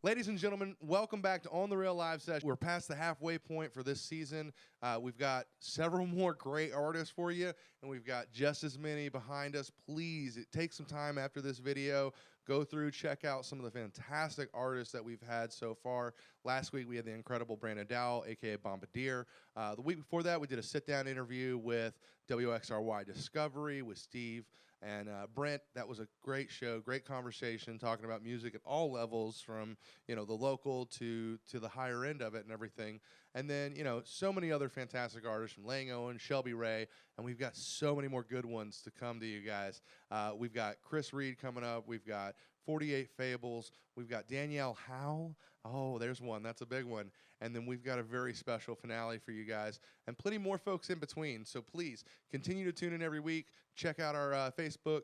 Ladies and gentlemen, welcome back to On the Rail Live Session. We're past the halfway point for this season. We've got several more great artists for you, and we've got just as many behind us. Please, take some time after this video. Go through, check out some of the fantastic artists that we've had so far. Last week, we had the incredible Brandon Dowell, a.k.a. Bombardier. The week before that, we did a sit-down interview with WXRY Discovery with Steve and Brent. That was a great show, great conversation, talking about music at all levels, from the local to the higher end of it and everything. And then so many other fantastic artists from Lang Owen, Shelby Ray, and we've got so many more good ones to come to you guys. We've got Chris Reed coming up. We've got 48 Fables. We've got Danielle Howe. Oh, there's one. That's a big one. And then we've got a very special finale for you guys, and plenty more folks in between. So please continue to tune in every week. Check out our Facebook.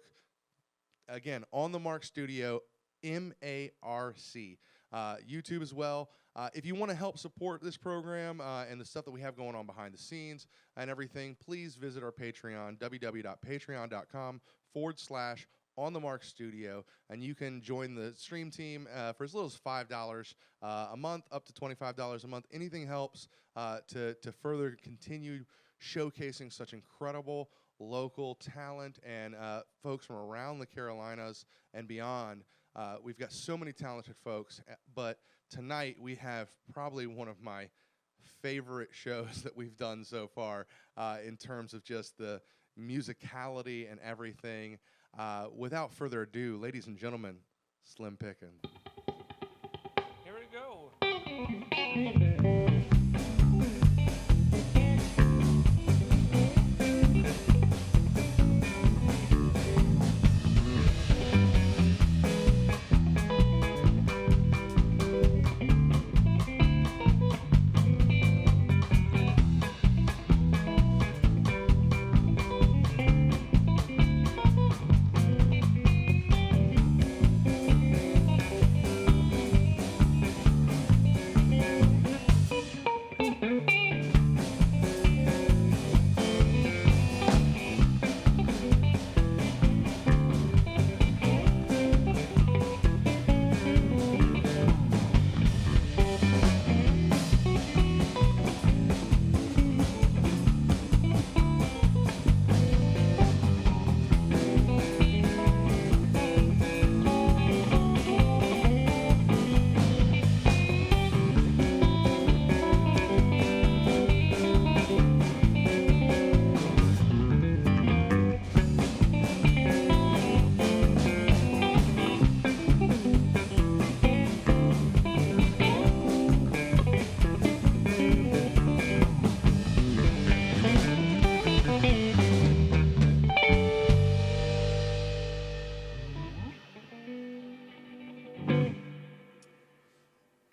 Again, On the Marc Studio, M-A-R-C. YouTube as well. If you want to help support this program and the stuff that we have going on behind the scenes and everything, please visit our Patreon, www.patreon.com/On the Marc Studio, and you can join the stream team for as little as $5 a month, up to $25 a month. Anything helps to further continue showcasing such incredible local talent and folks from around the Carolinas and beyond. We've got so many talented folks, but tonight we have probably one of my favorite shows that we've done so far in terms of just the musicality and everything. Without further ado, ladies and gentlemen, Slim Pickens. Here we go.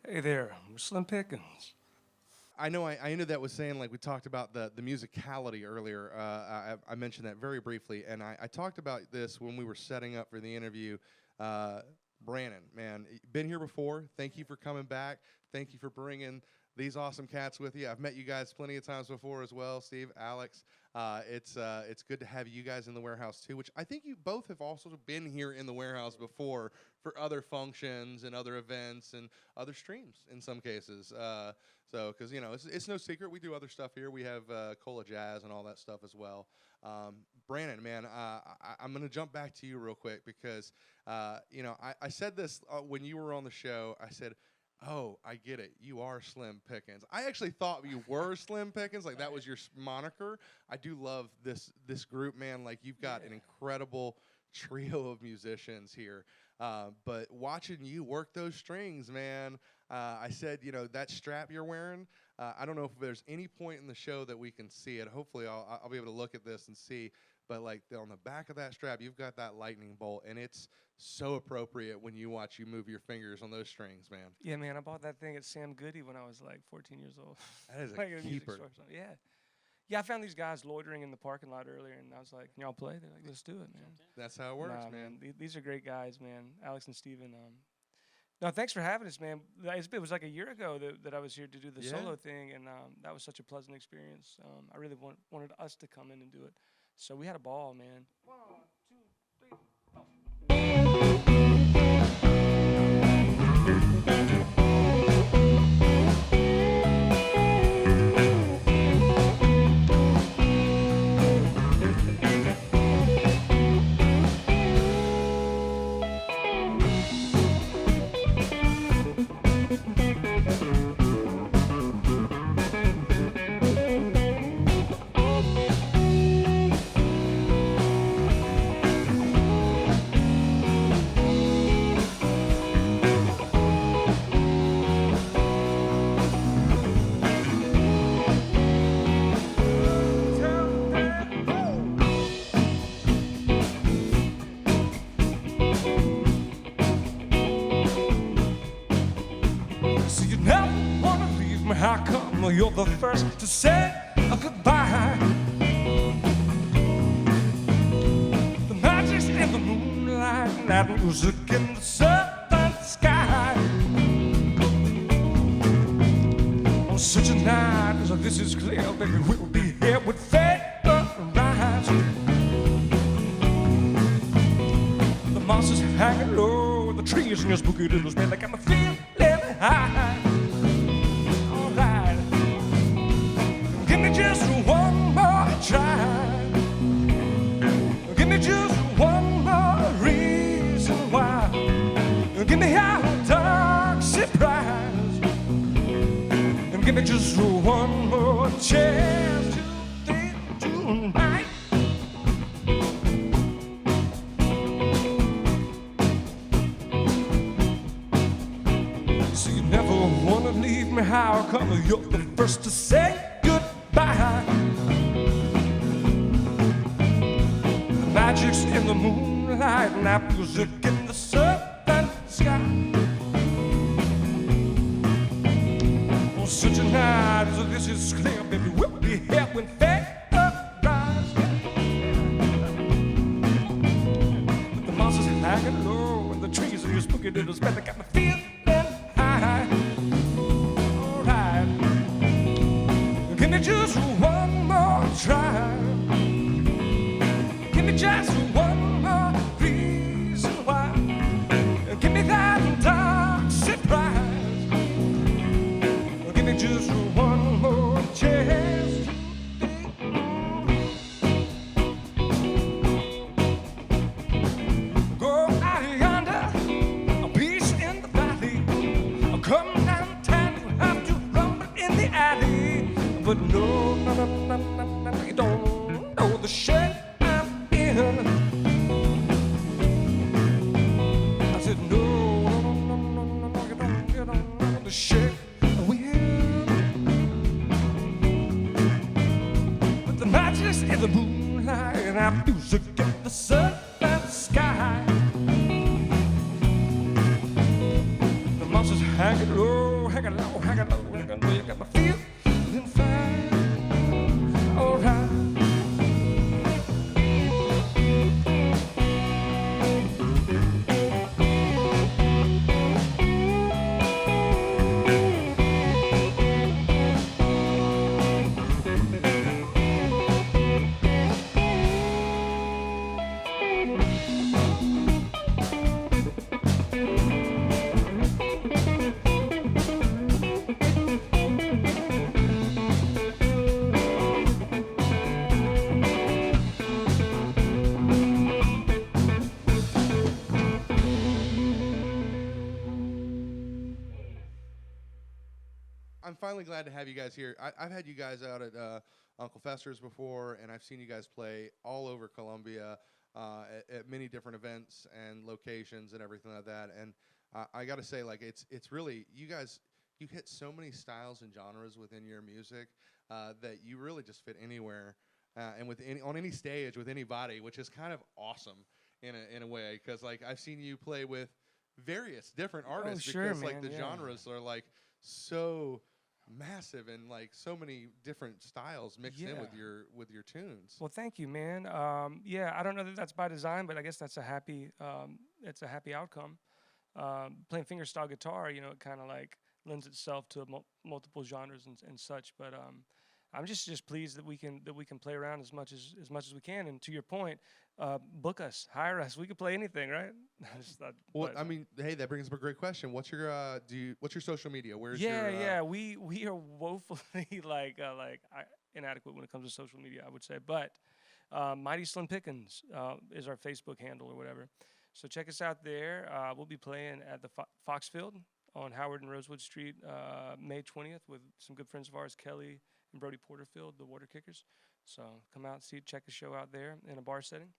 Hey there, I'm Slim Pickens. I know I ended that with saying, like, we talked about the musicality earlier. I mentioned that very briefly, and I talked about this when we were setting up for the interview. Brandon, man, been here before. Thank you for coming back. Thank you for bringing these awesome cats with you. I've met you guys plenty of times before as well, Steve, Alex. It's good to have you guys in the warehouse too, which I think you both have also been here in the warehouse before for other functions and other events and other streams in some cases. So, because it's no secret, we do other stuff here. We have Cola Jazz and all that stuff as well. Brandon, man, I'm going to jump back to you real quick because I said this when you were on the show. I said, oh, I get it. You are Slim Pickens. I actually thought you were Slim Pickens, like that was your moniker. I do love this group, man. Like, you've got an incredible trio of musicians here. But watching you work those strings, man, I said, that strap you're wearing, I don't know if there's any point in the show that we can see it. Hopefully I'll be able to look at this and see. But like on the back of that strap, you've got that lightning bolt, and it's so appropriate when you watch you move your fingers on those strings, man. Yeah, man, I bought that thing at Sam Goody when I was like 14 years old. That is like a music keeper. store, so, yeah. Yeah, I found these guys loitering in the parking lot earlier, and I was like, can y'all play? They're like, let's do it, man. That's how it works, Nah, man. These are great guys, man. Alex and Steven. No, thanks for having us, man. It was like a year ago that I was here to do the solo thing, and that was such a pleasant experience. I really wanted us to come in and do it. So we had a ball, man. 1, 2, 3, 4. how come you're the first to say goodbye? The magic's in the moonlight and that music in the southern sky. On such a night as this is clear, baby, we'll be here with faith rise. The moss is hanging low, the trees in your spooky little bed, they got me feeling high. All right, give me just one more try. Give me just one more reason why. Give me a dark surprise. And give me just one more chance to think tonight. So you never wanna leave me, how come you're the first to say goodbye? The magic's in the moonlight and that music in the southern sky. On such a night as this is clear, baby, we'll be here when faith rise. But the moss is hanging low and the trees are your spooky little spell, they got me feeling high. All right, give me just one more try. Give me just one more reason why. Give me that dark surprise. Give me just one more chance to go out yonder, a piece in the valley. Come downtown, you have to rumble in the alley. But no, you don't know the shape I'm in. I said no, you don't know the shape I'm in. But the magic's in the moonlight and our music in the southern sky. The moss is hanging low, hanging low, hanging low, hanging low. You got my feeling fine. All right. I'm finally glad to have you guys here. I've had you guys out at Uncle Fester's before, and I've seen you guys play all over Columbia at many different events and locations and everything like that. And I got to say, like, it's really, you guys, you hit so many styles and genres within your music that you really just fit anywhere and with on any stage with anybody, which is kind of awesome in a way, because like I've seen you play with various different artists because like the genres are like so massive and like so many different styles mixed in with your tunes. Well, thank you, man. Yeah, I don't know that that's by design, but I guess that's a happy outcome. Playing fingerstyle guitar, you know, it kind of like lends itself to multiple genres and such. But I'm just pleased that we can play around as much as we can. And to your point, book us, hire us. We can play anything, right? Well, I mean, hey, that brings up a great question. What's your what's your social media? Where's your we are woefully inadequate when it comes to social media, I would say. But Mighty Slim Pickens is our Facebook handle or whatever. So check us out there. We'll be playing at the Foxfield on Howard and Rosewood Street May 20th with some good friends of ours, Kelly and Brody Porterfield, the Water Kickers. So come out and check the show out there in a bar setting.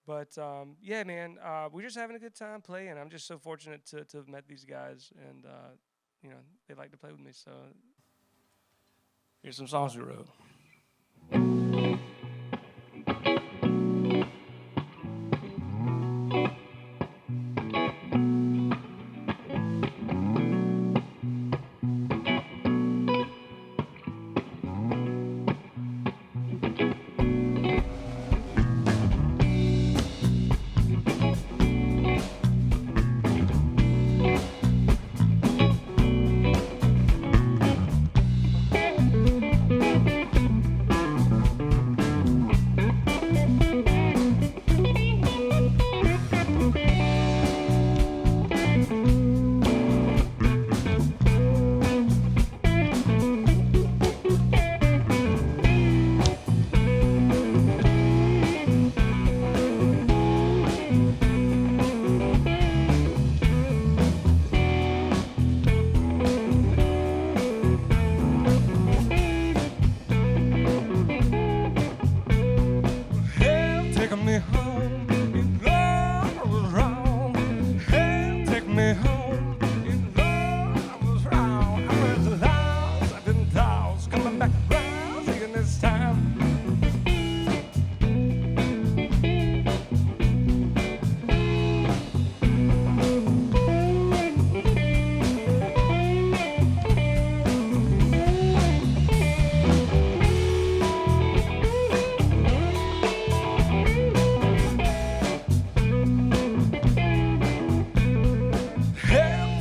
But yeah, man, we're just having a good time playing. I'm just so fortunate to have met these guys, and you know, they like to play with me. So here's some songs we wrote.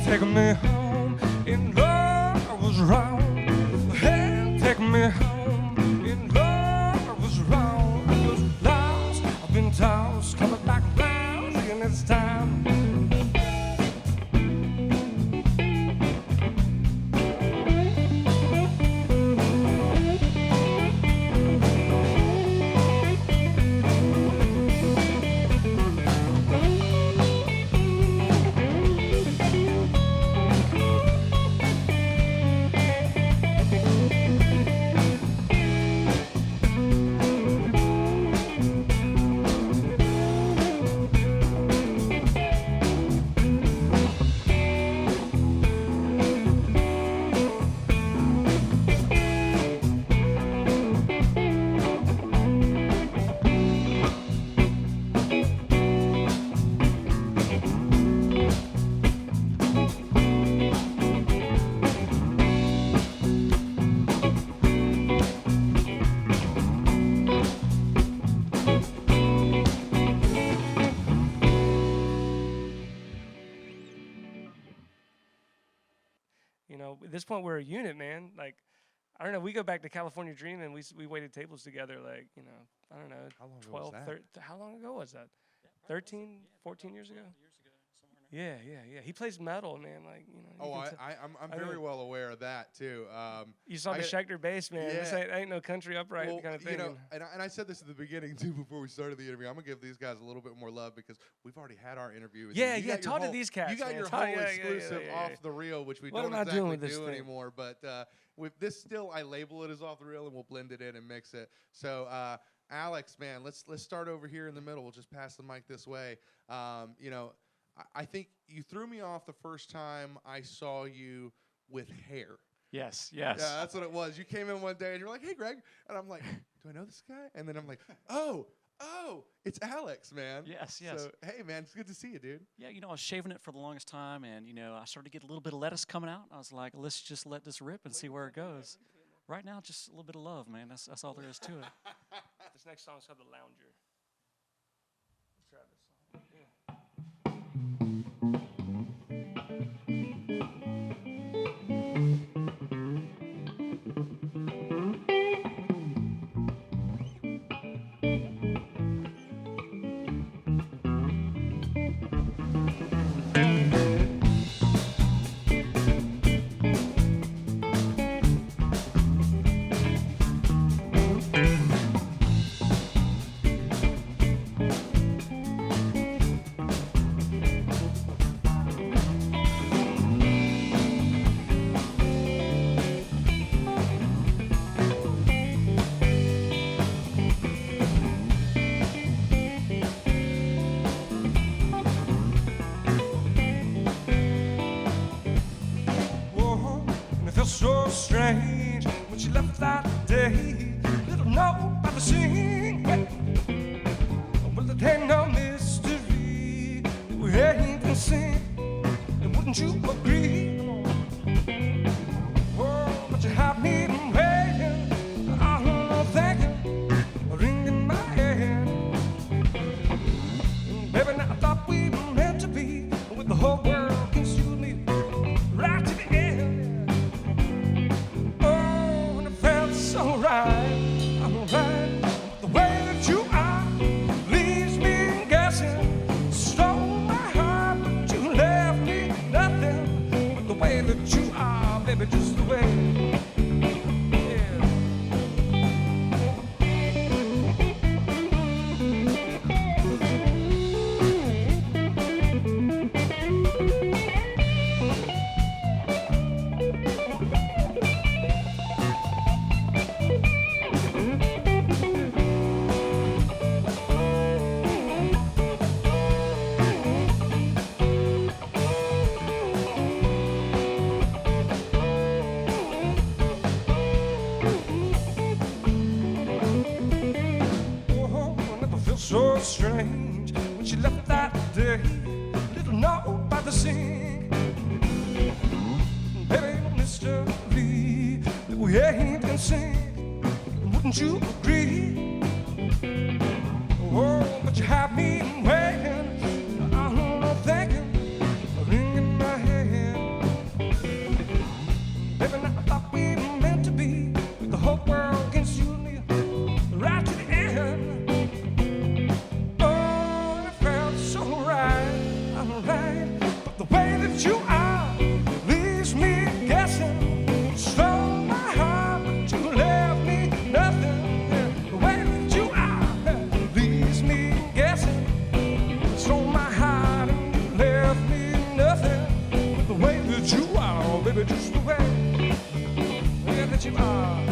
take me home in love was wrong. Hey, take me home in love was wrong. I was lost, I've been tossed, coming back round, and it's time. You know, at this point we're a unit, man. Like, I don't know. We go back to California Dreaming. We waited tables together. Like, you know, I don't know. How long ago 12, was that? 13, how long ago was that? Yeah, 13, 14 years ago. Yeah. He plays metal, man. Like, you know. Oh, I'm very well aware of that too. You saw the Schecter bass, man. This Yeah. ain't no country upright kind of thing. You know, and I said this at the beginning too before we started the interview. I'm gonna give these guys a little bit more love because we've already had our interview. With Yeah, you. yeah. Talk to these cats. You got man. your Talk, whole exclusive off the reel, which we What don't am I exactly doing with this do thing? anymore. But with this still, I label it as off the reel, and we'll blend it in and mix it. So. Alex, man, let's start over here in the middle. We'll just pass the mic this way. You know, I think you threw me off the first time I saw you with hair. Yes. Yeah, that's what it was. You came in one day and you're like, "Hey, Greg," and I'm like, "Do I know this guy?" And then I'm like, "Oh, it's Alex, man." Yes. So, hey, man, it's good to see you, dude. Yeah, you know, I was shaving it for the longest time, and, you know, I started to get a little bit of lettuce coming out. I was like, let's just let this rip and see where it goes. Right now, just a little bit of love, man. That's all there is to it. This next song is called The Lounger. Let's try this song. Yeah. So strange when she left that day. Little note by the sing. Well, it ain't no mystery. We ain't gonna sing. And wouldn't you agree? Oh, but you had me waiting. I don't know, thinking, a ring in my head. Baby, now I thought we were meant to be with the whole world against you and me, right to the end. So right, I'm right. The way that you are leaves me guessing. Stole my heart, but you left me nothing. But the way that you are, baby, just the way. So strange when she left that day. Little note by the sink. Baby, mystery that we ain't in sync. Wouldn't you agree? Oh, but you have me waiting. I'm not thinking, a ring in my hand. baby, just the way that you are.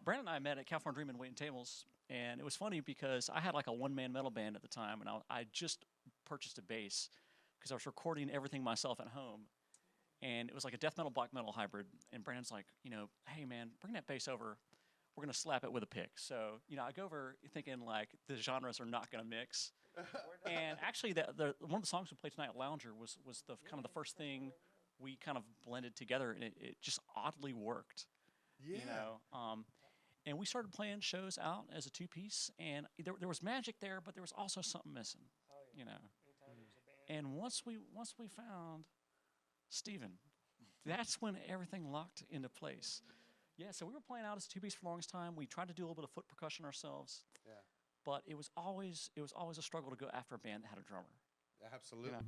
Brandon and I met at California Dreamin' waiting tables, and it was funny because I had like a one-man metal band at the time, and I just purchased a bass because I was recording everything myself at home, and it was like a death metal black metal hybrid. And Brandon's like, hey man, bring that bass over. We're gonna slap it with a pick. So I go over thinking like the genres are not gonna mix. And actually, one of the songs we played tonight, Lounger, was the kind of the first thing we kind of blended together, and it just oddly worked. Yeah. And we started playing shows out as a two-piece, and there was magic there, but there was also something missing, And once we found Steven, that's when everything locked into place. Yeah, so we were playing out as a two-piece for the longest time. We tried to do a little bit of foot percussion ourselves, but it was always a struggle to go after a band that had a drummer. Absolutely.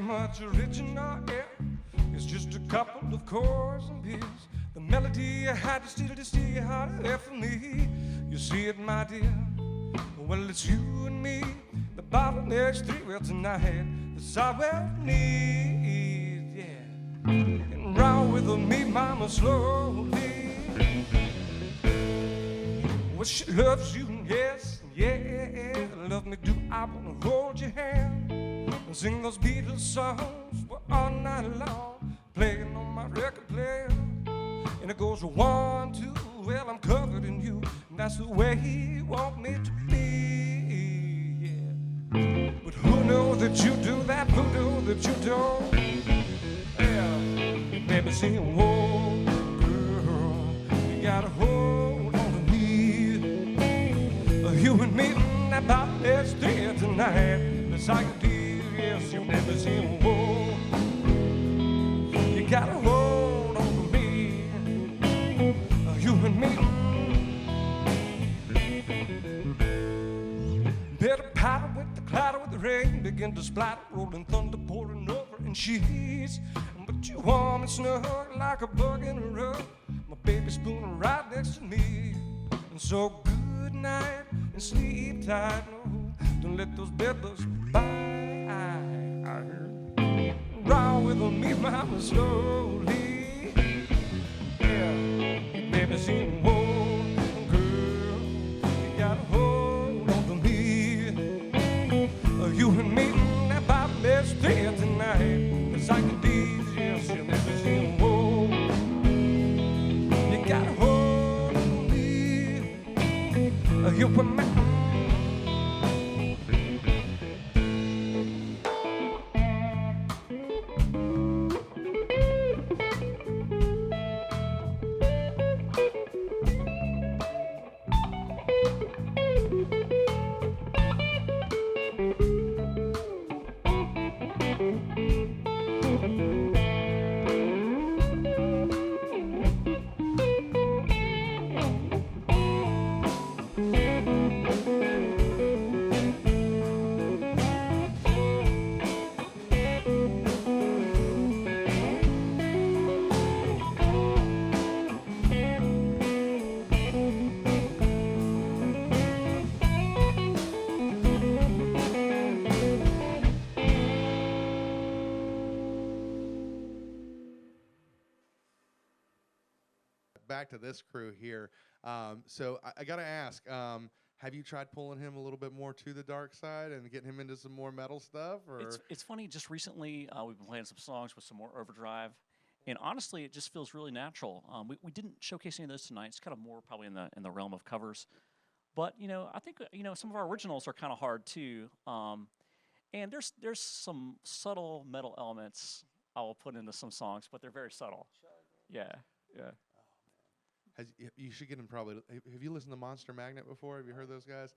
Much original, yeah. It's just a couple of chords and beats. The melody I had to steal your heart there for me. You see it, my dear? Well, it's you and me. The bottle next three, well, tonight, that's all we need, yeah. And round with me, mama, slowly. Well, she loves you, yes, yeah. Love me, do I wanna hold your hand and sing those Beatles songs all night long, playing on my record player. And it goes 1, 2, well, I'm covered in you, and that's the way he want me to be, yeah. But who knows that you do that voodoo that you don't? Yeah, baby, sing, whoa, girl, you gotta hold on to me. You and me, that about let's stay tonight. That's how you do. Yes, you've never seen a whoa. You gotta hold on to me, you and me. Better paddle with the clatter with the rain, begin to splatter, rolling thunder pouring over in sheets. But you warm and snug like a bug in a rug. My baby spooning right next to me. And so good night and sleep tight. No, don't let those bedbugs bite. Round with me, mama, slowly. Yeah, baby, sing, whoa, girl, you gotta hold on to me. You and me, that Bible, let's stay tonight. It's like the D's, yes, you never sing, whoa. You gotta hold on to me. You and me. Back to this crew here. So I got to ask, have you tried pulling him a little bit more to the dark side and getting him into some more metal stuff? Or It's funny. Just recently, we've been playing some songs with some more overdrive, and honestly, it just feels really natural. We didn't showcase any of those tonight. It's kind of more probably in the realm of covers, but I think some of our originals are kind of hard too. And there's some subtle metal elements I will put into some songs, but they're very subtle. Yeah, yeah. you should get him probably. Have you listened to Monster Magnet before? Have you heard those guys?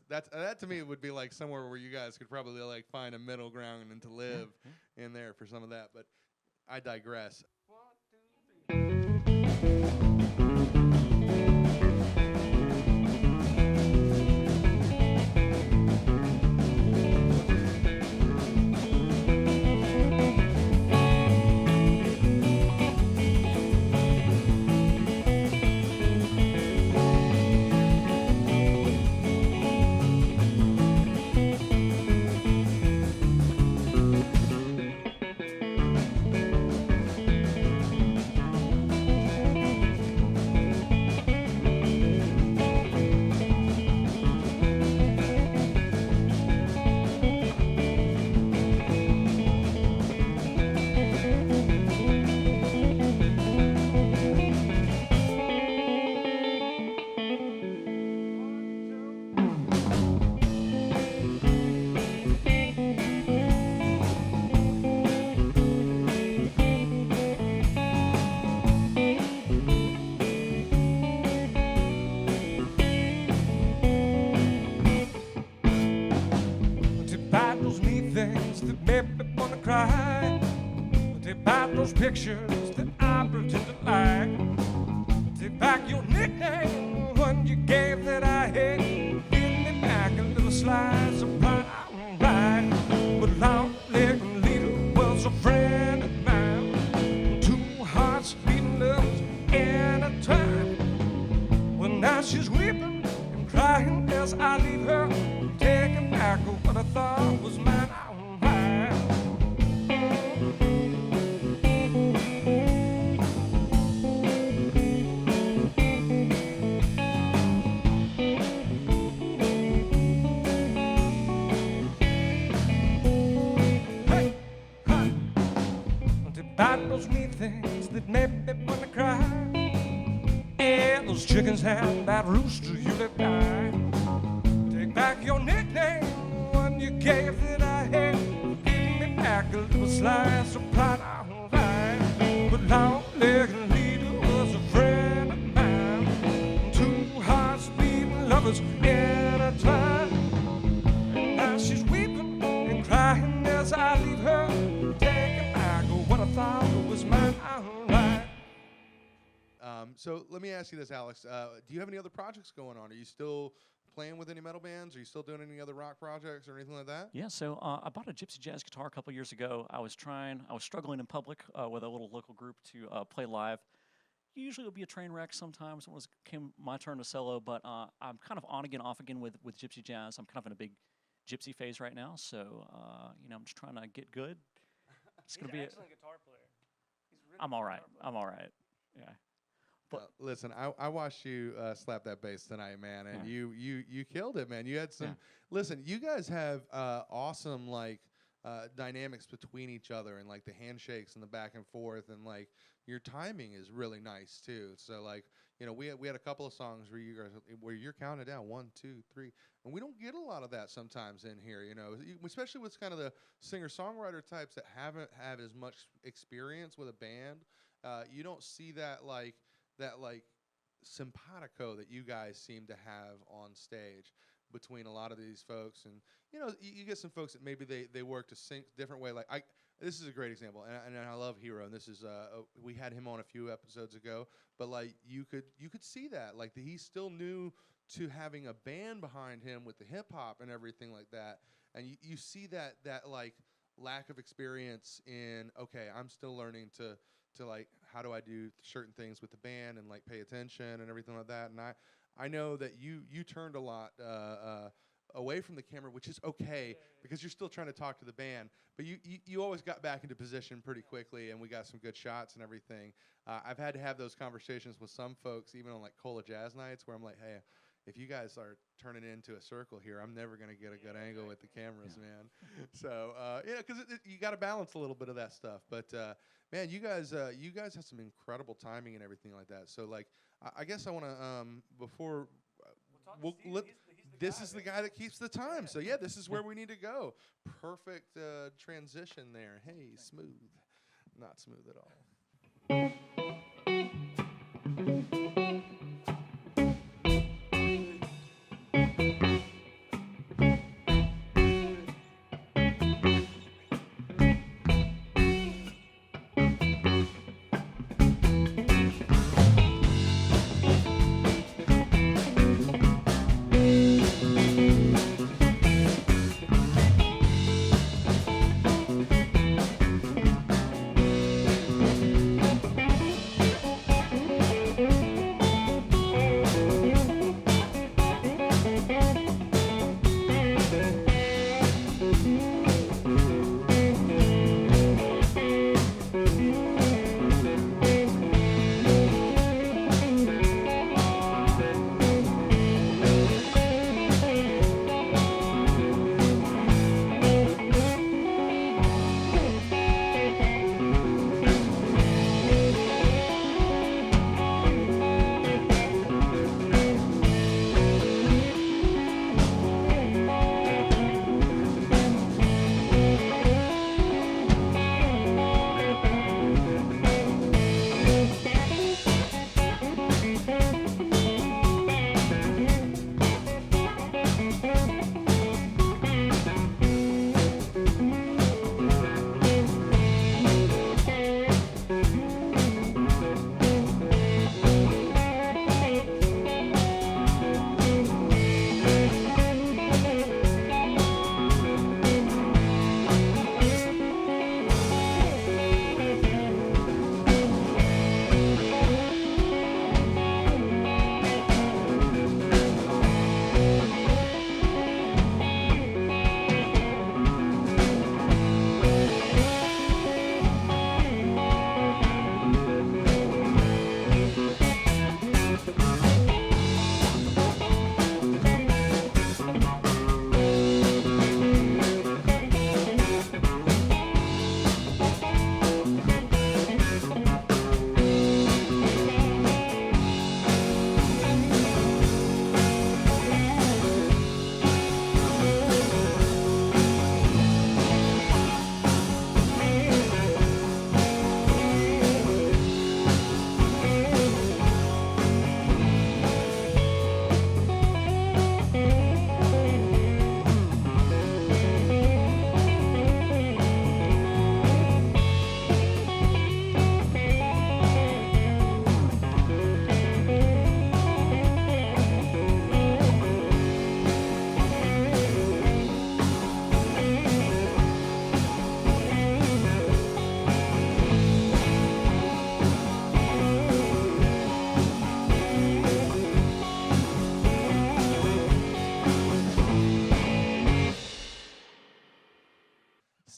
That to me would be like somewhere where you guys could probably like find a middle ground and to live in there for some of that. But I digress. That made me wanna cry. Take back those pictures that I pretend to like. Take back your nickname, one you gave that I hate. Give me back a little slice of pie. Right. But long-legged leader was a friend of mine. Two hearts beating lovers in a time. Well, now she's weeping and crying as I leave her. Taking back what I thought was mine. About those mean things that made me wanna cry. And those chickens had that rooster you let die. Take back your nickname, one you gave that I hate. Give me back a little slice of pie. Alright. But long-legged leader was a friend of mine. Two hearts beating lovers in a time. And now she's weeping and crying as I leave her. Taking back what I thought was mine. Alright. So let me ask you this, Alex. Do you have any other projects going on? Are you still playing with any metal bands? Are you still doing any other rock projects or anything like that? Yeah, so I bought a gypsy jazz guitar a couple years ago. I was struggling in public with a little local group to play live. Usually it'll be a train wreck sometimes when it came my turn to solo, but I'm kind of on again, off again with gypsy jazz. I'm kind of in a big gypsy phase right now, so I'm just trying to get good. It's He's gonna be an excellent guitar player. He's really I'm all right. I'm all right. Yeah. Listen, I watched you slap that bass tonight, man, and Yeah. you killed it, man. You had some. Yeah. Listen, you guys have awesome like dynamics between each other, and like the handshakes and the back and forth, and like your timing is really nice too. So like we had a couple of songs where you're counting down 1, 2, 3, and we don't get a lot of that sometimes in here. Especially with kind of the singer-songwriter types that haven't had as much experience with a band. You don't see that like simpatico that you guys seem to have on stage between a lot of these folks. And you get some folks that maybe they work to sync different way. Like this is a great example, and I love Hero, and this is we had him on a few episodes ago, but like you could see that like he's still new to having a band behind him with the hip hop and everything like that, and you see that like lack of experience in, okay, I'm still learning to like, how do I do certain things with the band and like pay attention and everything like that. And I know that you turned a lot away from the camera, which is okay because you're still trying to talk to the band, but you always got back into position pretty quickly, and we got some good shots and everything. I've had to have those conversations with some folks, even on like Cola Jazz nights, where I'm like, hey, if you guys are turning it into a circle here, I'm never gonna get a good angle with the cameras, man. So because you got to balance a little bit of that stuff. But man, you guys have some incredible timing and everything like that. So like, I guess I want to before. This is the guy that keeps the time. So yeah, this is where we need to go. Perfect transition there. Hey, smooth. Not smooth at all.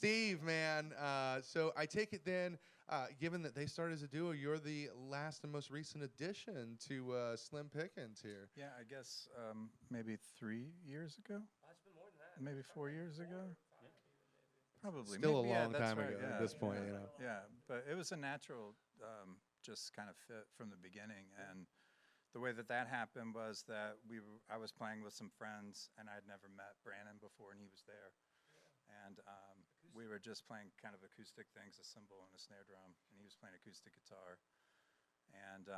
Steve, man. So I take it then, given that they started as a duo, you're the last and most recent addition to Slim Pickens here. Yeah, I guess maybe 3 years ago. It's been more than that. Maybe 4 years ago. Probably. Still maybe, a long that's time right, ago yeah, at this point, yeah, you know. Yeah, but it was a natural, just kind of fit from the beginning. And the way that happened was that I was playing with some friends, and I had never met Brandon before, and he was there. And we were just playing kind of acoustic things, a cymbal and a snare drum, and he was playing acoustic guitar. And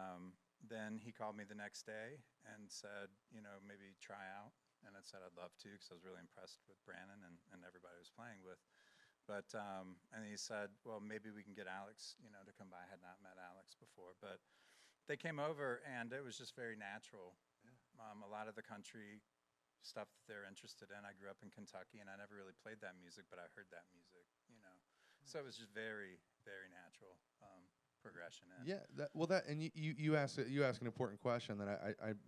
then he called me the next day and said, maybe try out. And I said I'd love to, because I was really impressed with Brandon and everybody I was playing with. But and he said, well, maybe we can get Alex, to come by. I had not met Alex before, but they came over, and it was just very natural. Yeah. A lot of the country stuff that they're interested in. I grew up in Kentucky, and I never really played that music, but I heard that music, So it was just very, very natural progression in. Yeah, and you asked an important question that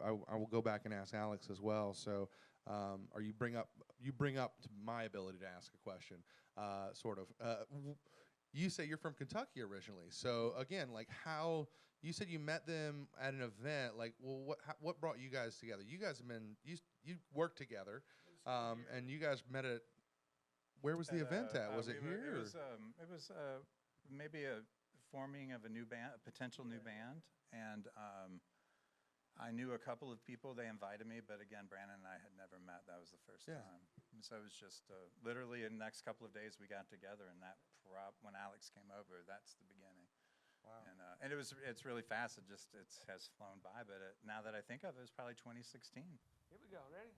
I will go back and ask Alex as well. So, or you bring up to my ability to ask a question, sort of. you say you're from Kentucky originally. So again, like how you said you met them at an event. Like, well, what brought you guys together? You guys have been you worked together, and you guys met at where was the event at? Was it here? It was maybe a forming of a new band, a potential new band, and I knew a couple of people. They invited me, but again, Brandon and I had never met. That was the first time. And so it was just literally in the next couple of days we got together, and that when Alex came over, that's the beginning. Wow. And it's really fast. It has flown by, but now that I think of it, it's probably 2016. Here we go. Ready?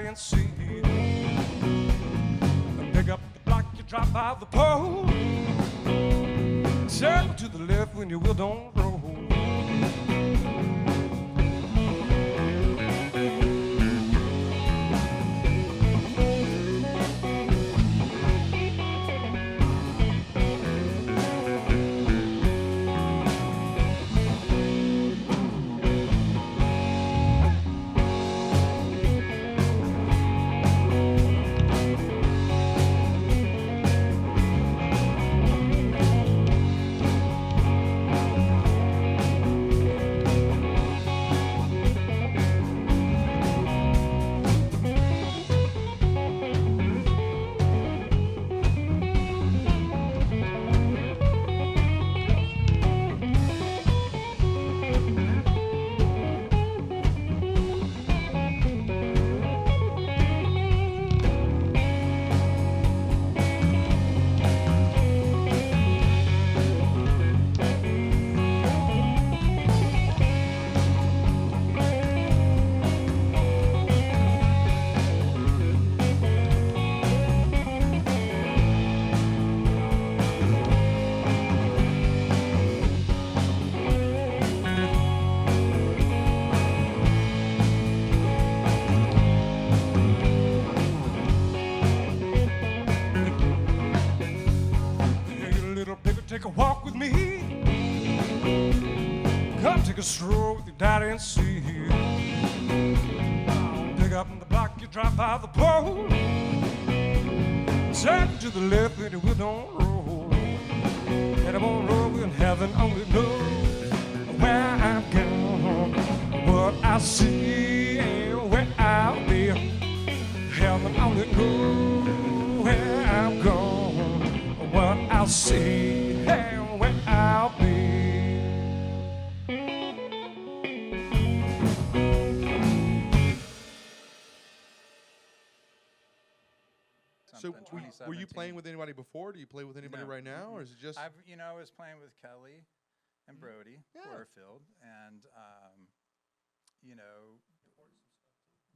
And see, pick up the block, you drop out the pole, circle to the left when your wheel don't roll. Take a walk with me. Come take a stroll with your daddy and see. Pick up in the block, you drop out the pole. Circle to the left and your wheel don't roll. And I'm on road with heaven only knows where I'm going, what I see, and where I'll be. Heaven only knows where I'm going, what I'll see. Where I'll be. So were you playing with anybody before? Do you play with anybody right now, or is it just? I was playing with Kelly and Brody Porterfield, and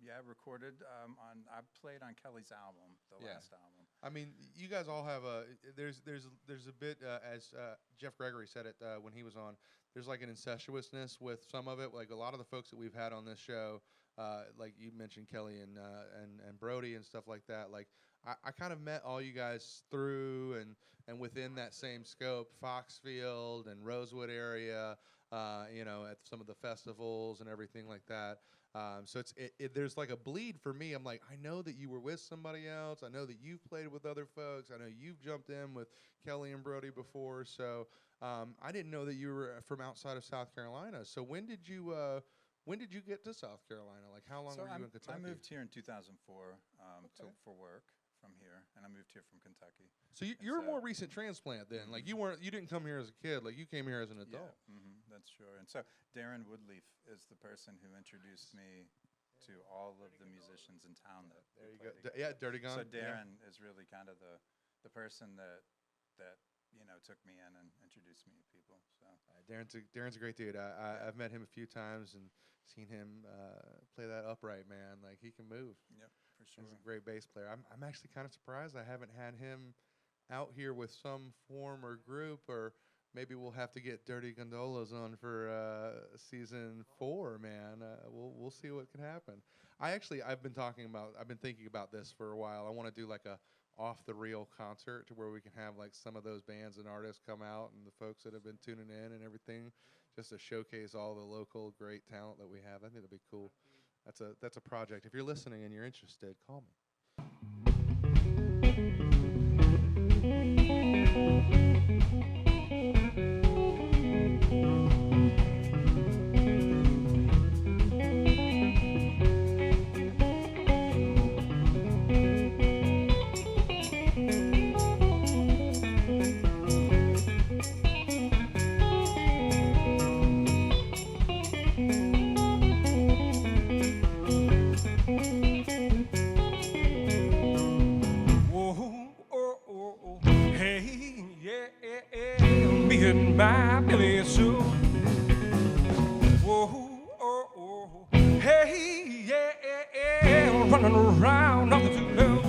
Yeah, recorded I played on Kelly's album, the Yeah. last album. I mean, you guys all have a there's a bit as Jeff Gregory said it when he was on. There's like an incestuousness with some of it. Like a lot of the folks that we've had on this show, like you mentioned Kelly and Brody and stuff like that. Like I kind of met all you guys through and within that same scope, Foxfield and Rosewood area. At some of the festivals and everything like that. So there's like a bleed for me. I'm like, I know that you were with somebody else. I know that you've played with other folks. I know you've jumped in with Kelly and Brody before. So I didn't know that you were from outside of South Carolina. So when did you get to South Carolina? Like how long were you in Kentucky? I moved here in 2004 Okay. for work from here, and I moved here from Kentucky. So you're a more recent transplant then. Like you didn't come here as a kid. Like you came here as an adult. Yeah, that's sure. And so Darren Woodleaf is the person who introduced me to all of the musicians in town that There you play go. together. Yeah, Dirty Gone. So Darren is really kind of the person that took me in and introduced me to people. So Darren's a great dude. I've met him a few times and seen him play that upright, man. Like he can move. Yep, for sure. He's a great bass player. I'm actually kind of surprised I haven't had him out here with some form or group, or maybe we'll have to get Dirty Gondolas on for season 4, man. We'll see what can happen. I've been thinking about this for a while. I want to do like a off the reel concert to where we can have like some of those bands and artists come out and the folks that have been tuning in and everything, just to showcase all the local great talent that we have. I think it'll be cool. That's a project. If you're listening and you're interested, call me. My Billy Sue. Whoa, oh, oh, hey, yeah, running around on the two-nose.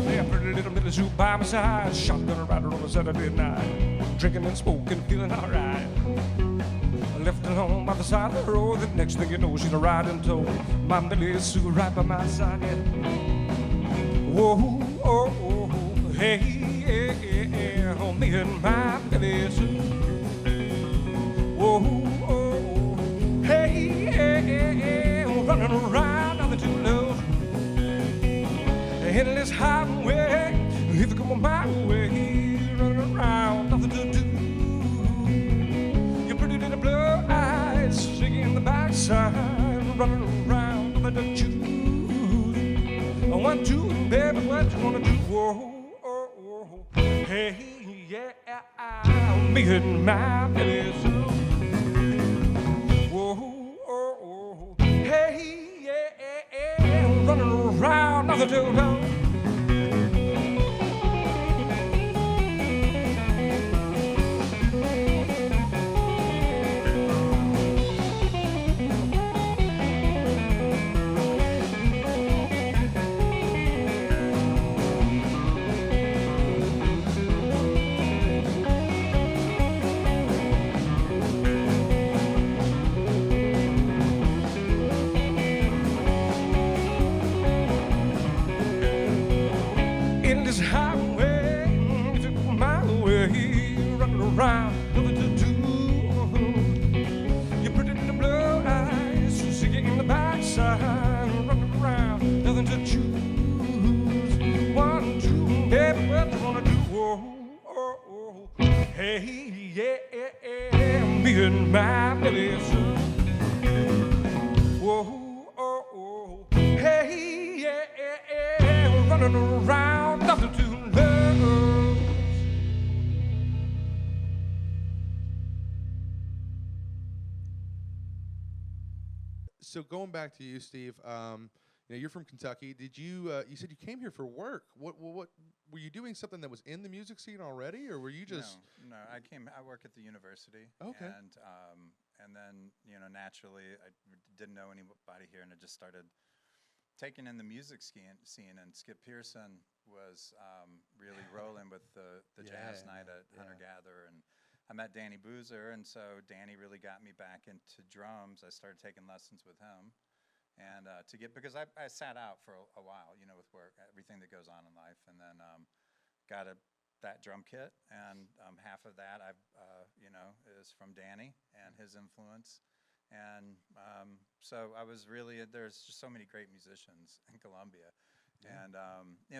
Yeah, pretty little Billy Sue by my side, shotgun rider on a Saturday night, drinking and smoking, feeling alright. Left alone by the side of the road, the next thing you know, she's a riding tow. My Billy Sue right by my side, yeah. Whoa, oh, oh, hey, yeah, oh, me and my Billy Sue. Whoa, oh, hey, yeah, running around on the two-nose. Endless highway, if you come my way, running around on the two-two. Your pretty little blue eyes, singing the backside, running around on the two-two. 1, 2, baby, what you wanna do? Whoa, oh, oh, hey, yeah, me and my Billy Sue. Whoa, oh, oh, hey, yeah, running around on the two-two. Around over to do. Your pretty little blue eyes, singing in the backside, running around, nothing to choose. 1, 2, baby, what you wanna do? Oh, oh, oh. Hey, yeah, me and my Billy Sue. Whoa, oh, oh. Hey, yeah, running around, nothing to love. So going back to you, Steve, you're from Kentucky. Did you? You said you came here for work. What were you doing? Something that was in the music scene already, or were you just? No. I work at the university. Okay. And then, naturally, I didn't know anybody here, and I just started taking in the music scene. And Skip Pearson was really rolling with the jazz night at Hunter Gather. And I met Danny Boozer, and so Danny really got me back into drums. I started taking lessons with him. And because I sat out for a while, with work, everything that goes on in life. And then got that drum kit, and half of that is from Danny and his influence, and so I was really there's just so many great musicians in Columbia, and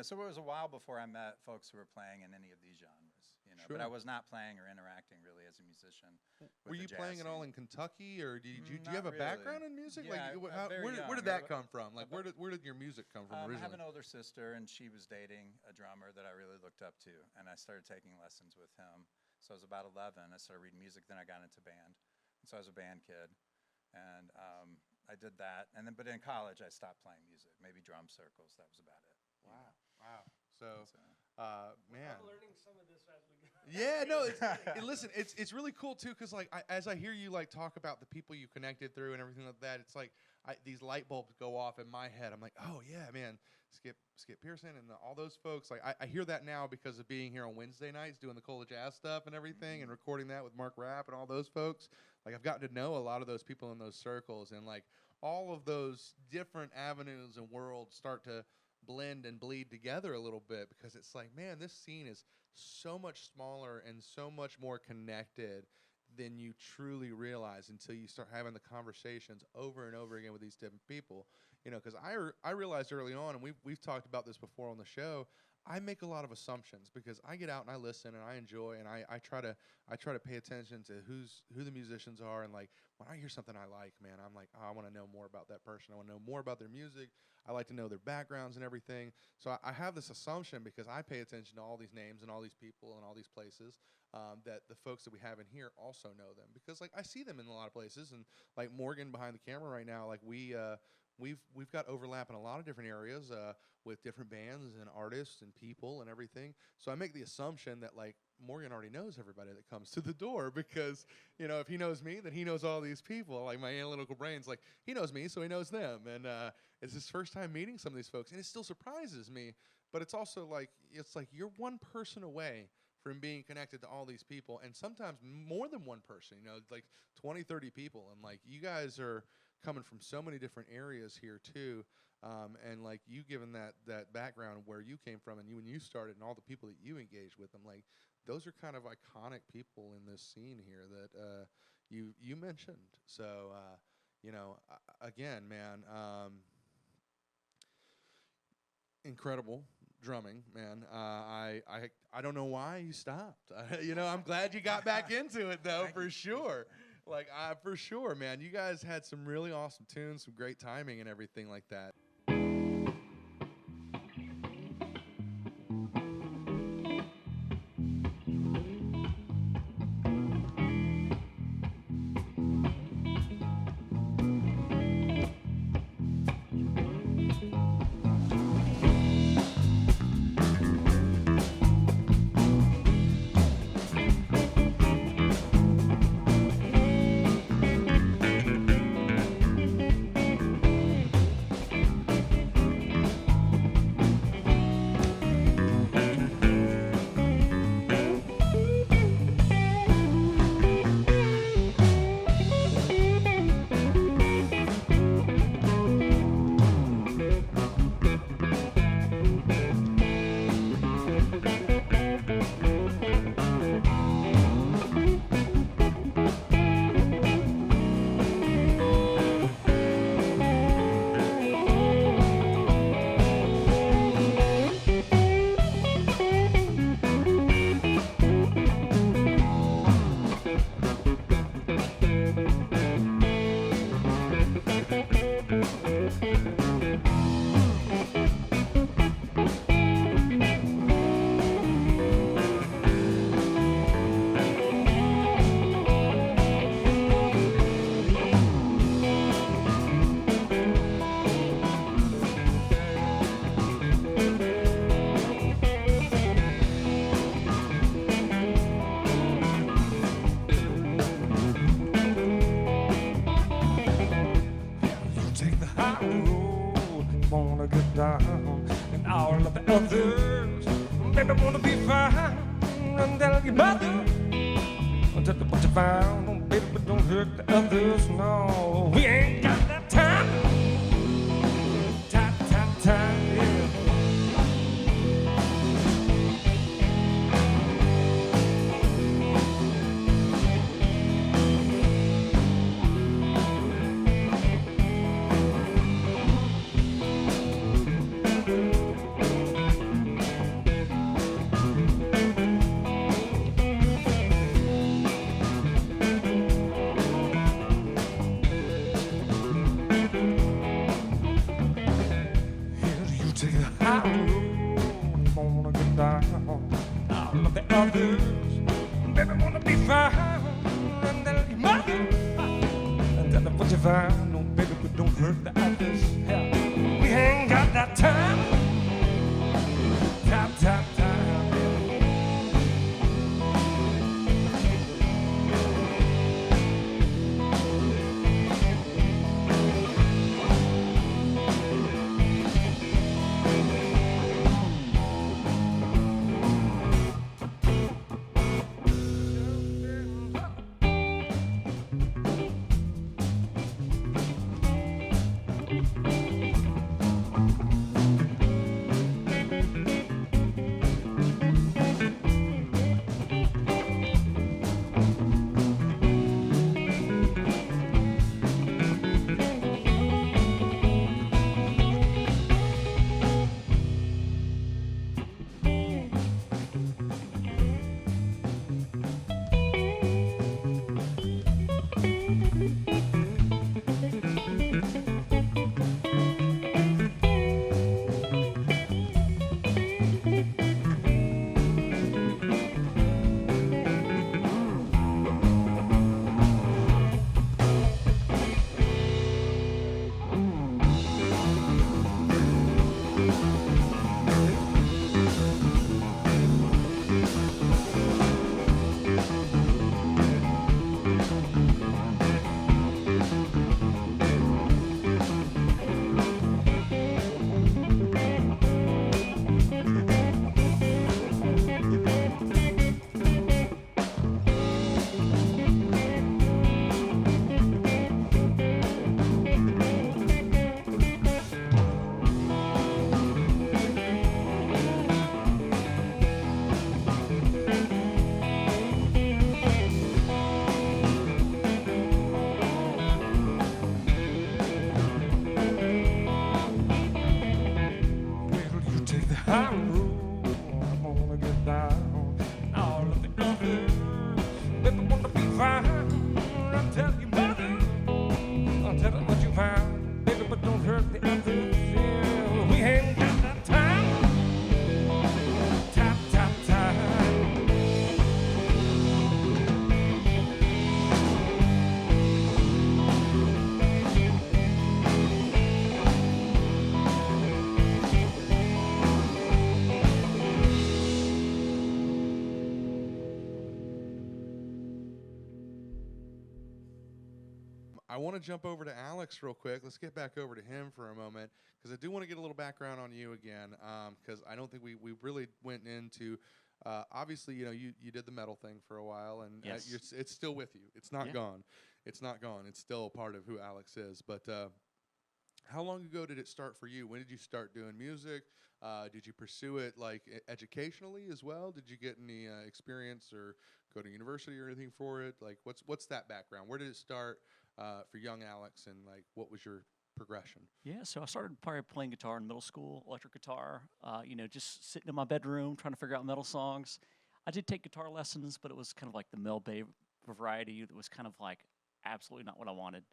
so it was a while before I met folks who were playing in any of these genres, Sure. But I was not playing or interacting really as a musician. Were you playing at all in Kentucky, or do you have a Not background really. in music? Yeah, Where did that come from? Like, where did your music come from I originally? have an older sister, and she was dating a drummer that I really looked up to, and I started taking lessons with him. So I was about 11. I started reading music, then I got into band, and so I was a band kid, and I did that. And then, but in college, I stopped playing music, maybe drum circles. That was about it. Wow. So, man. I'm learning some of this as we go. Yeah, no. Listen, it's really cool too, because like as I hear you like talk about the people you connected through and everything like that, it's like these light bulbs go off in my head. I'm like, oh yeah, man, Skip Pearson and all those folks. Like I hear that now because of being here on Wednesday nights doing the Cola Jazz stuff and everything, and recording that with Marc Rapp and all those folks. Like I've gotten to know a lot of those people in those circles, and like all of those different avenues and worlds start to blend and bleed together a little bit, because it's like, man, this scene is so much smaller and so much more connected than you truly realize until you start having the conversations over and over again with these different people. Because I realized early on, and we've talked about this before on the show, I make a lot of assumptions because I get out and I listen and I enjoy, and I try to pay attention to who the musicians are, and like when I hear something I like, man, I'm like, oh, I want to know more about that person. I want to know more about their music. I like to know their backgrounds and everything. So I have this assumption, because I pay attention to all these names and all these people and all these places, that the folks that we have in here also know them, because like I see them in a lot of places, and like Morgan behind the camera right now, like we've got overlap in a lot of different areas with different bands and artists and people and everything. So I make the assumption that like Morgan already knows everybody that comes to the door, because if he knows me, then he knows all these people. Like my analytical brain's like, he knows me, so he knows them. And it's his first time meeting some of these folks, and it still surprises me. But it's also like you're one person away from being connected to all these people, and sometimes more than one person, like 20, 30 people. And like you guys are coming from so many different areas here too. And like you given that background where you came from, and when you started, and all the people that you engaged with, them, like those are kind of iconic people in this scene here that you mentioned. So again, man, incredible drumming, man. I don't know why you stopped. I'm glad you got back into it though, for sure. Like for sure, man. You guys had some really awesome tunes, some great timing and everything like that. and tell your mother. Tell her what you found, oh, baby, but don't hurt the others. No, we ain't got that time. Time, yeah. No, baby, but don't hurt the others. Hell, we ain't got that time. Time. I want to jump over to Alex real quick. Let's get back over to him for a moment because I do want to get a little background on you again because I don't think we really went into obviously, you did the metal thing for a while, and Yes. it's still with you. It's not gone. It's not gone. It's still a part of who Alex is. But how long ago did it start for you? When did you start doing music? Did you pursue it like educationally as well? Did you get any experience or go to university or anything for it? Like, what's that background? Where did it start for young Alex, and like, what was your progression? Yeah, so I started probably playing guitar in middle school, electric guitar. Just sitting in my bedroom trying to figure out metal songs. I did take guitar lessons, but it was kind of like the Mel Bay variety that was kind of like absolutely not what I wanted.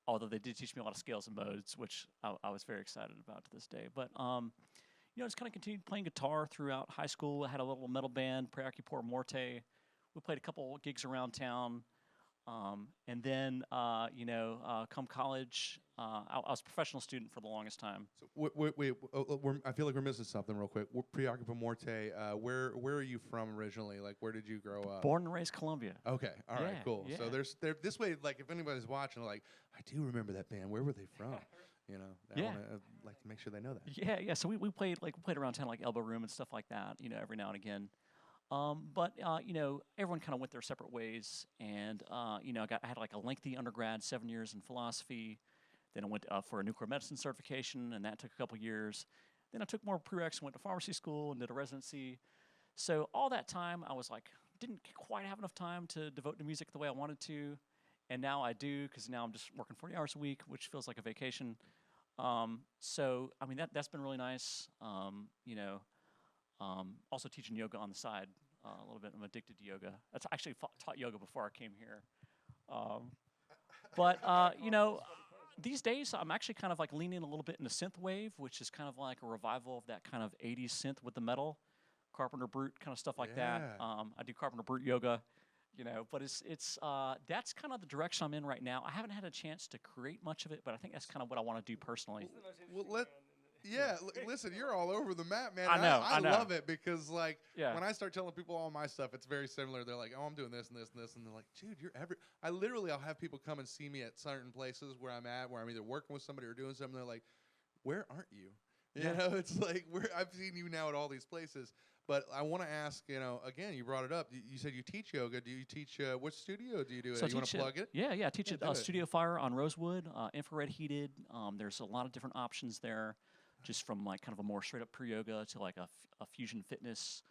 Although they did teach me a lot of scales and modes, which I was very excited about to this day. But just kind of continued playing guitar throughout high school. I had a little metal band, Preoccupor Morte. We played a couple gigs around town. And then, come college, I was a professional student for the longest time. So wait, I feel like we're missing something real quick. Preoccupy Morte, where are you from originally? Like, where did you grow up? Born and raised Columbia. Okay, all right, cool. Yeah. So there this way, like, if anybody's watching, like, I do remember that band. Where were they from? I wanna, like to make sure they know that. Yeah. So we played around town, like Elbow Room and stuff like that. Every now and again. But you know, everyone kind of went their separate ways, and you know, I had like a lengthy undergrad, 7 years in philosophy. Then I went for a nuclear medicine certification, and that took a couple years. Then I took more prereqs and went to pharmacy school and did a residency. So all that time, I was like, didn't quite have enough time to devote to music the way I wanted to, and now I do because now I'm just working 40 hours a week, which feels like a vacation. So I mean that's been really nice. You know, also teaching yoga on the side a little bit. I'm addicted to yoga. That's actually taught yoga before I came here. But you know, these days I'm actually kind of like leaning a little bit into synth wave, which is kind of like a revival of that kind of 80s synth with the metal, Carpenter Brute kind of stuff like that. I do Carpenter Brute yoga, you know, but it's that's kind of the direction I'm in right now. I haven't had a chance to create much of it, but I think that's kind of what I want to do personally. Listen, you're all over the map, man. I know. I love it because, like, Yeah. when I start telling people all my stuff, it's very similar. They're like, "Oh, I'm doing this and this and this," and they're like, "Dude, you're every." I'll have people come and see me at certain places where I'm at, where I'm either working with somebody or doing something. They're like, "Where aren't you?" You know, it's like I've seen you now at all these places. But I want to ask, you know, again, you brought it up. You said you teach yoga. Do you teach? What studio do you do it? So You want to plug it? Yeah, I teach Yeah, at Studio Fire on Rosewood, infrared heated. There's a lot of different options there, just from like kind of a more straight up pure yoga to like a fusion fitness.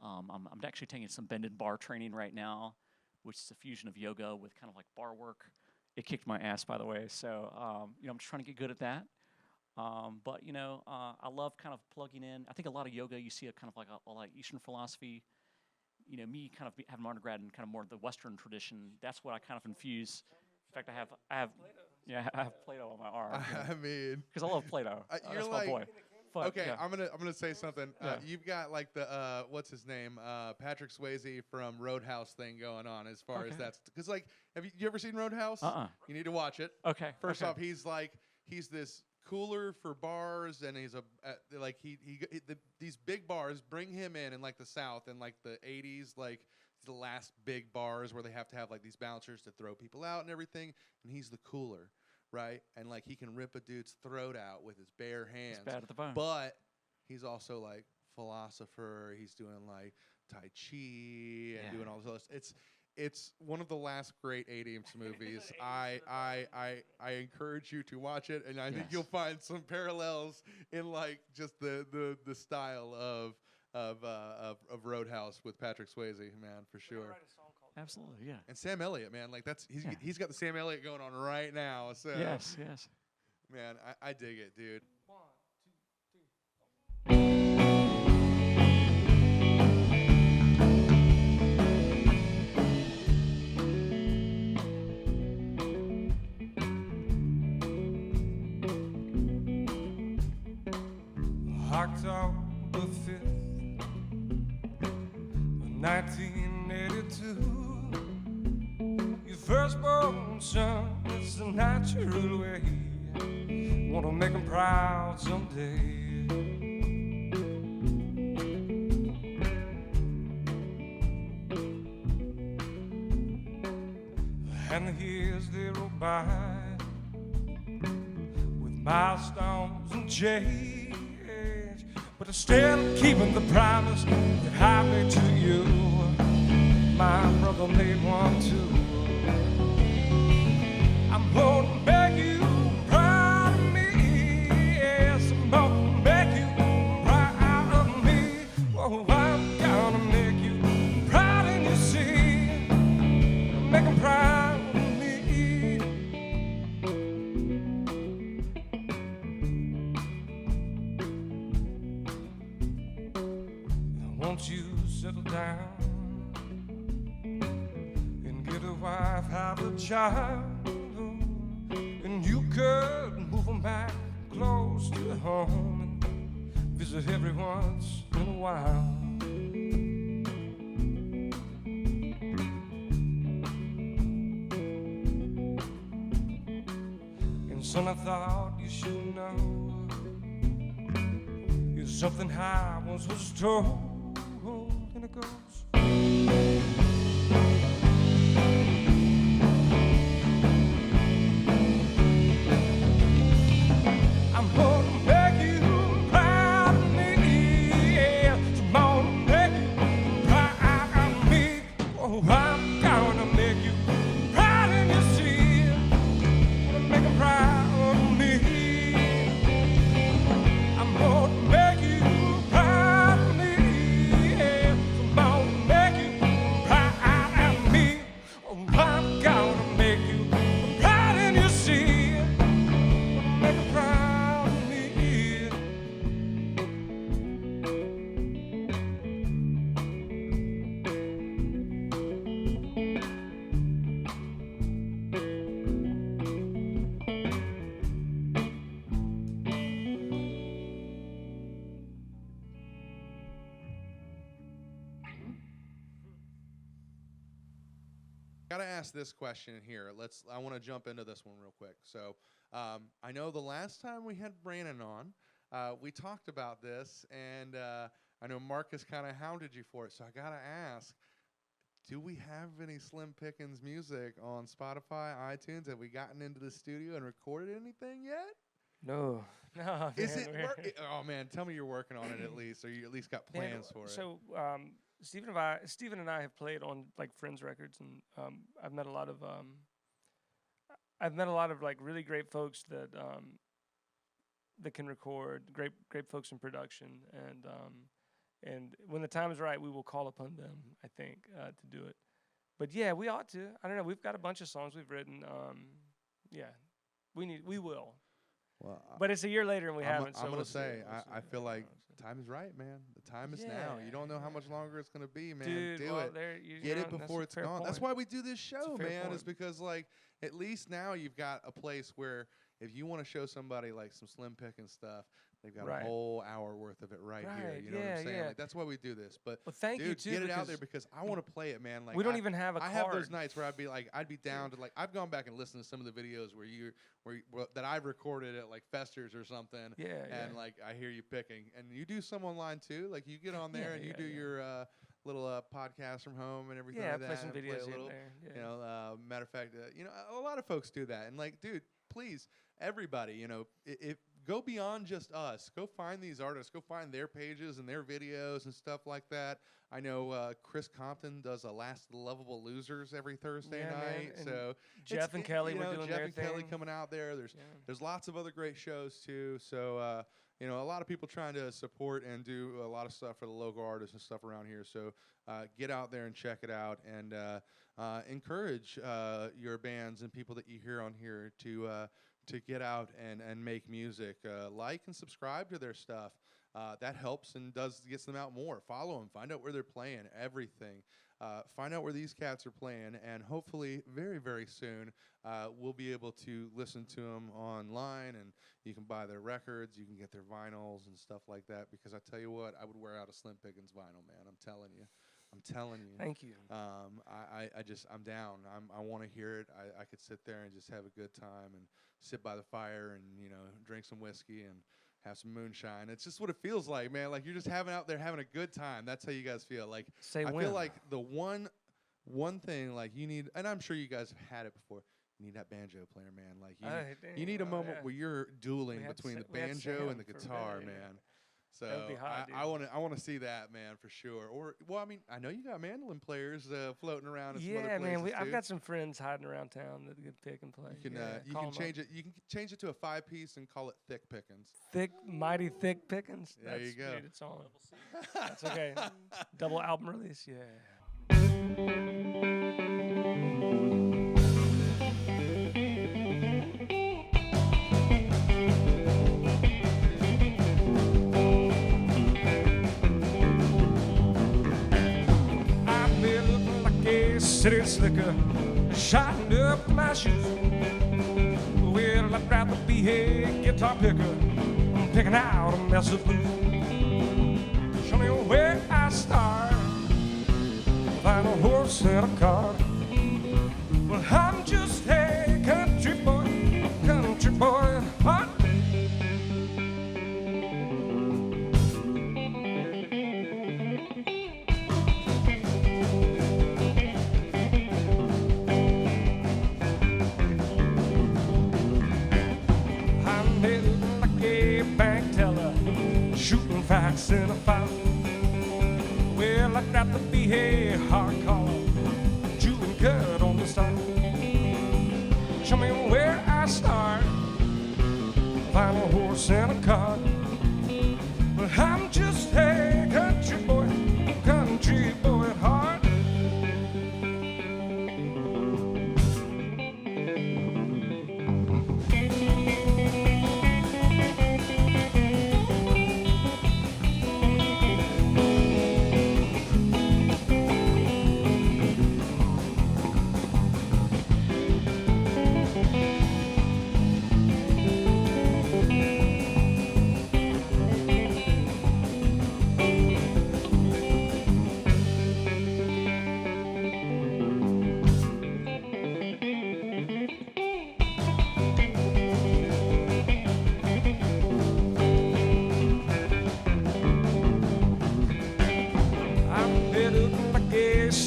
I'm actually taking some bended bar training right now, which is a fusion of yoga with kind of like bar work. It kicked my ass, by the way. So you know, I'm just trying to get good at that. But you know, I love kind of plugging in. I think a lot of yoga you see a kind of like a like Eastern philosophy. You know, me kind of having an undergrad in kind of more the Western tradition. That's what I kind of infuse. In fact, I have Plato on my arm. I mean, because I love Plato. you're That's like, my boy. But, okay, yeah. I'm gonna say something. Yeah. You've got like the what's his name, Patrick Swayze from Roadhouse thing going on as far as that's because like, have you ever seen Roadhouse? You need to watch it. Okay. First off, he's this cooler for bars, and he's like these big bars bring him in like the South in like the 80s, like the last big bars where they have to have like these bouncers to throw people out and everything, and he's the cooler, right? And like he can rip a dude's throat out with his bare hands. He's bad at the bone. But he's also like philosopher. He's doing like Tai Chi and doing all this. It's one of the last great 80s movies. I encourage you to watch it, and I think you'll find some parallels in like just the style of Roadhouse with Patrick Swayze, man, for sure. Absolutely, yeah. And Sam Elliott, man, like he's got the Sam Elliott going on right now. So Yes. man, I dig it, dude. 1, 2, 3. October 5th, 1982. Your firstborn son, it's the natural way. Want to make him proud someday. And the years they roll by with milestones and change, but I'm still keeping the promise that I made to you. My brother made one too. I'm gonna make you proud of me. Yes, I'm gonna make you proud of me. Oh, I'm gonna make you proud, and you see, make 'em proud of me. Won't you settle down and get a wife, have a child, and you could move them back close to home and visit every once in a while. And son, I thought you should know, is something I once was told, and it goes. I'm gonna make you proud of me, yeah. I'm gonna make you proud gotta ask this question here. I want to jump into this one real quick. So, I know the last time we had Brandon on, we talked about this, and I know Mark has kind of hounded you for it. So I gotta ask, do we have any Slim Pickens music on Spotify, iTunes? Have we gotten into the studio and recorded anything yet? No. Is man, it? Oh man, tell me you're working on it at least, or you at least got plans for it. So Steven and I have played on like Friends Records, and I've met a lot of like really great folks that can record, great folks in production, and when the time is right, we will call upon them, I think, to do it. But yeah, we ought to. I don't know. We've got a bunch of songs we've written. Yeah, we will. Well, but it's a year later and we haven't. I'm gonna say, I feel like the time is right, man. The time is now. You don't know how much longer it's gonna be, man. Dude, do it. Get it before it's gone. Point. That's why we do this show, man. Point. Is because like at least now you've got a place where if you want to show somebody like some Slim Pickens stuff, they've got a whole hour worth of it right here. You know what I'm saying? Like, that's why we do this. But thank dude, you too, get it out there because I want to play it, man. Like we don't even have a card. I have those nights where I'd be down to like I've gone back and listened to some of the videos where that I've recorded at like Festers or something. And like I hear you picking, and you do some online too. Like you get on there and you do your little podcast from home and everything. Yeah, like that, play some and videos play a little, in there. You know, matter of fact, you know, a lot of folks do that. And like, dude, please, everybody, you know, if go beyond just us. Go find these artists. Go find their pages and their videos and stuff like that. I know Chris Compton does a Last of the Lovable Losers every Thursday night. So Jeff and Kelly were doing Jeff their and thing. Kelly coming out there. There's lots of other great shows too. So you know, a lot of people trying to support and do a lot of stuff for the local artists and stuff around here. So get out there and check it out, and encourage your bands and people that you hear on here to get out and make music. Like and subscribe to their stuff. That helps and gets them out more. Follow them. Find out where they're playing. Everything. Find out where these cats are playing, and hopefully very, very soon we'll be able to listen to them online, and you can buy their records, you can get their vinyls and stuff like that, because I tell you what, I would wear out a Slim Pickens vinyl, man. I'm telling you. Thank you. I'm down. I want to hear it. I could sit there and just have a good time and sit by the fire and, you know, drink some whiskey and have some moonshine. It's just what it feels like, man. Like you're just having a good time. That's how you guys feel. Like I feel like the one thing like you need, and I'm sure you guys have had it before. You need that banjo player, man. Like you need a moment where you're dueling between the banjo and the guitar, man. So hot, I want to see that, man, for sure. Or well, I mean, I know you got mandolin players floating around. In some other places man. too. I've got some friends hiding around town that could pick and play. You can change it. You can change it to a 5-piece and call it Thick Pickens. Mighty thick Pickens. There you go. Dude, it's on. That's okay. Double album release. Yeah. City slicker, shining up my shoes. Well, I'd rather be a guitar picker, picking out a mess of blues. Show me where I start, find a horse and a cart. Well, I'm just a country boy at heart. Shooting facts in a foul. Well, I'd rather be a hard collar, chewing cut on the start. Show me where I start, find a horse and a cart. Well, I'm just a country boy at heart.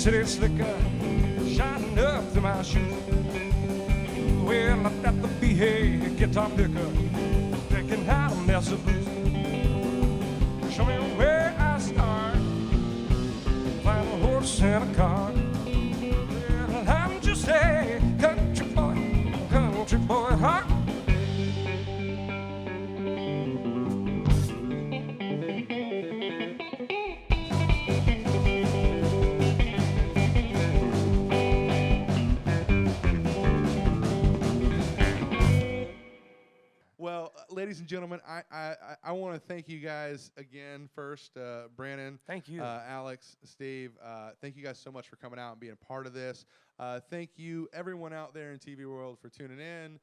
city slicker shining up through my shoes. Well, I've got to be a guitar picker picking how to mess the blues. Show me where I start, find a horse and a car. Well, I'm just a country boy at heart. Well, ladies and gentlemen, I want to thank you guys again first. Brandon. Thank you. Alex, Steve, thank you guys so much for coming out and being a part of this. Thank you, everyone out there in TV world, for tuning in.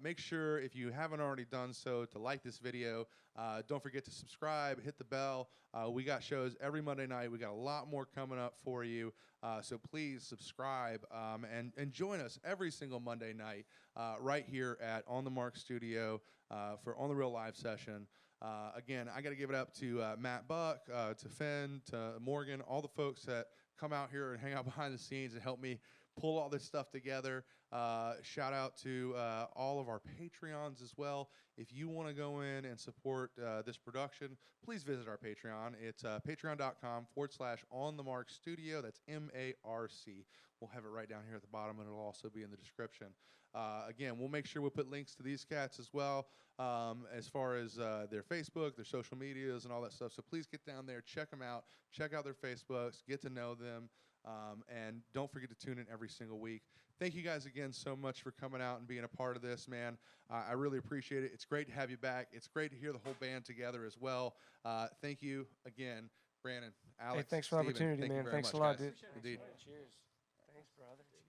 Make sure, if you haven't already done so, to like this video. Don't forget to subscribe, hit the bell. We got shows every Monday night. We got a lot more coming up for you. So please subscribe and join us every single Monday night right here at On the Marc Studio for On the Real Live session. Again, I got to give it up to Matt Buck, to Finn, to Morgan, all the folks that come out here and hang out behind the scenes and help me pull all this stuff together. Shout out to all of our Patreons as well. If you want to go in and support this production, please visit our Patreon. It's patreon.com/OnTheMarcStudio. That's MARC. We'll have it right down here at the bottom, and it'll also be in the description. Again, we'll make sure we'll put links to these cats as well, as far as their Facebook, their social medias, and all that stuff. So please get down there, check them out, check out their Facebooks, get to know them, and don't forget to tune in every single week. Thank you guys again so much for coming out and being a part of this, man. I really appreciate it. It's great to have you back. It's great to hear the whole band together as well. Thank you again, Brandon, Alex, Hey, thanks for the Steven. opportunity, Thank you man. very Thanks much, a lot, guys. dude. Indeed. Cheers. Thanks, brother. Cheers.